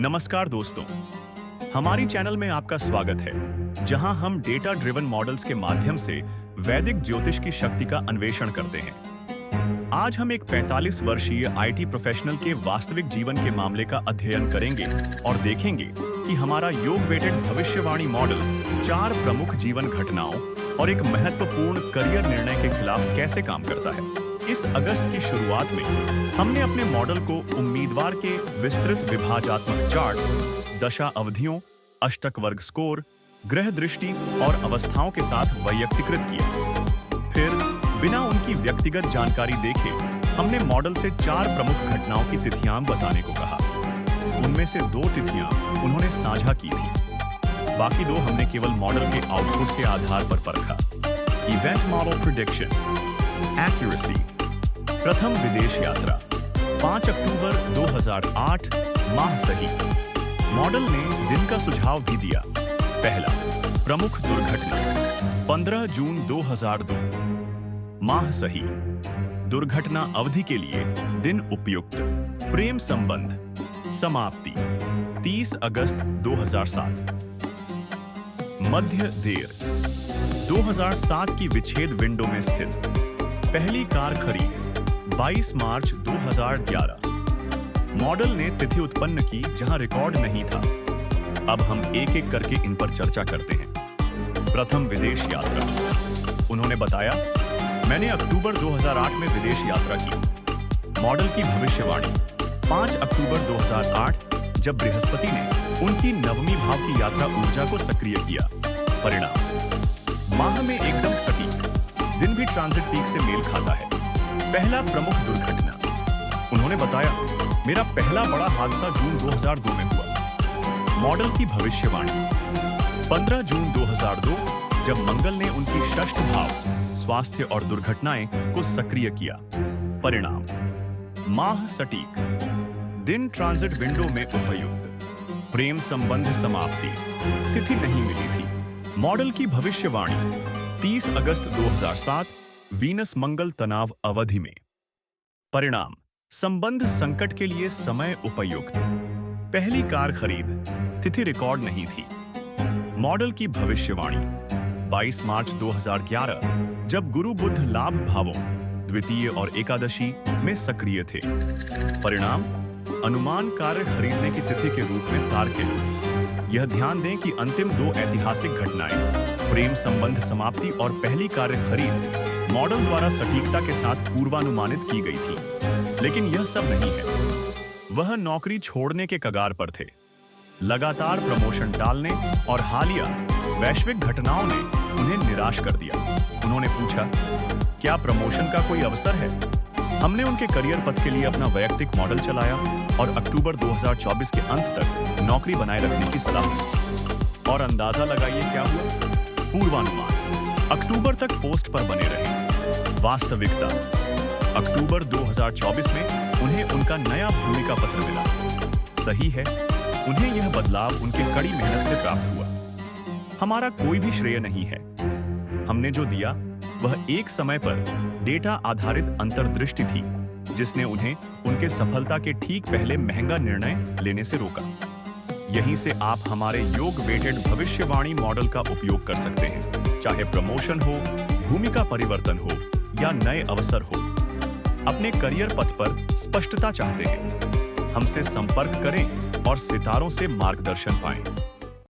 नमस्कार दोस्तों, हमारी चैनल में आपका स्वागत है, जहां हम डेटा ड्रिवन मॉडल्स के माध्यम से वैदिक ज्योतिष की शक्ति का अन्वेषण करते हैं। आज हम एक 45 वर्षीय आईटी प्रोफेशनल के वास्तविक जीवन के मामले का अध्ययन करेंगे और देखेंगे कि हमारा योग वेटेड भविष्यवाणी मॉडल 4 प्रमुख जीवन घटनाओं और एक महत्वपूर्ण करियर निर्णय के खिलाफ कैसे काम करता है। इस अगस्त की शुरुआत में हमने अपने मॉडल को उम्मीदवार के विस्तृत विभाजनात्मक चार्ट्स, दशा अवधियों, अष्टक वर्ग स्कोर, ग्रह दृष्टि और अवस्थाओं के साथ वैयक्तिकृत किया। फिर बिना उनकी व्यक्तिगत जानकारी देखे हमने मॉडल से 4 प्रमुख घटनाओं की तिथियां बताने को कहा। उनमें से 2 तिथियां उन्होंने साझा की थी, बाकी 2 हमने केवल मॉडल के आउटपुट के आधार पर परखा। Event model prediction, accuracy. प्रथम विदेश यात्रा 5 अक्टूबर 2008, माह सही। मॉडल ने दिन का सुझाव भी दिया। पहला, प्रमुख दुर्घटना 15 जून 2002, माह सही। दुर्घटना अवधि के लिए दिन उपयुक्त। प्रेम संबंध समाप्ति 30 अगस्त 2007। मध्य देर 2007 की विच्छेद विंडो में स्थित। पहली कार खरीद 22 मार्च 2011। मॉडल ने तिथि उत्पन्न की जहां रिकॉर्ड नहीं था। अब हम एक एक करके इन पर चर्चा करते हैं। प्रथम विदेश यात्रा। उन्होंने बताया, मैंने अक्टूबर 2008 में विदेश यात्रा की। मॉडल की भविष्यवाणी 5 अक्टूबर 2008, जब बृहस्पति ने उनकी नवमी भाव की यात्रा ऊर्जा को सक्रिय किया। परिणाम, माह में एकदम सटीक। दिन भी ट्रांजिट पीक से मेल खाता है। पहला प्रमुख दुर्घटना। उन्होंने बताया, मेरा पहला बड़ा हादसा जून 2002 में हुआ। मॉडल की भविष्यवाणी 15 जून 2002, जब मंगल ने उनकी षष्ठ भाव स्वास्थ्य और दुर्घटनाएं को सक्रिय किया। परिणाम, माह सटीक। दिन ट्रांजिट विंडो में उपयुक्त। प्रेम संबंध समाप्ति तिथि नहीं मिली थी। मॉडल की भविष्यवाणी 30 अगस्त 2007, वीनस मंगल तनाव अवधि में। परिणाम, संबंध संकट के लिए समय उपयुक्त। पहली कार खरीद, तिथि रिकॉर्ड नहीं थी। मॉडल की भविष्यवाणी 22 मार्च 2011, जब गुरु बुध लाभ भावों द्वितीय और एकादशी में सक्रिय थे। परिणाम, अनुमान कार्य खरीदने की तिथि के रूप में तार्किक। यह ध्यान दें कि अंतिम 2 ऐतिहासिक घटनाएं, प्रेम संबंध समाप्ति और पहली कार्य खरीद, मॉडल द्वारा सटीकता के साथ पूर्वानुमानित की गई थी। लेकिन यह सब नहीं है। वह नौकरी छोड़ने के कगार पर थे। लगातार प्रमोशन टालने और हालिया वैश्विक घटनाओं ने उन्हें निराश कर दिया। उन्होंने पूछा, क्या प्रमोशन का कोई अवसर है? हमने उनके करियर पथ के लिए अपना वैयक्तिक मॉडल चलाया और अक्टूबर 2024 के अंत तक नौकरी बनाए रखने की सलाह दी। और अंदाजा लगाइए क्या हुआ? पूर्वानुमान अक्टूबर तक पोस्ट पर बने रहे। वास्तविकता, अक्टूबर 2024 में उन्हें उनका नया भूमिका पत्र मिला। सही है, उन्हें यह बदलाव उनके कड़ी मेहनत से प्राप्त हुआ। हमारा कोई भी श्रेय नहीं है। हमने जो दिया वह एक समय पर डेटा आधारित अंतर्दृष्टि थी, जिसने उन्हें उनके सफलता के ठीक पहले महंगा निर्णय लेने से रोका। यहीं से आप हमारे योग वेटेड भविष्यवाणी मॉडल का उपयोग कर सकते हैं, चाहे प्रमोशन हो, भूमिका परिवर्तन हो या नए अवसर हो। अपने करियर पथ पर स्पष्टता चाहते हैं? हमसे संपर्क करें और सितारों से मार्गदर्शन पाएं।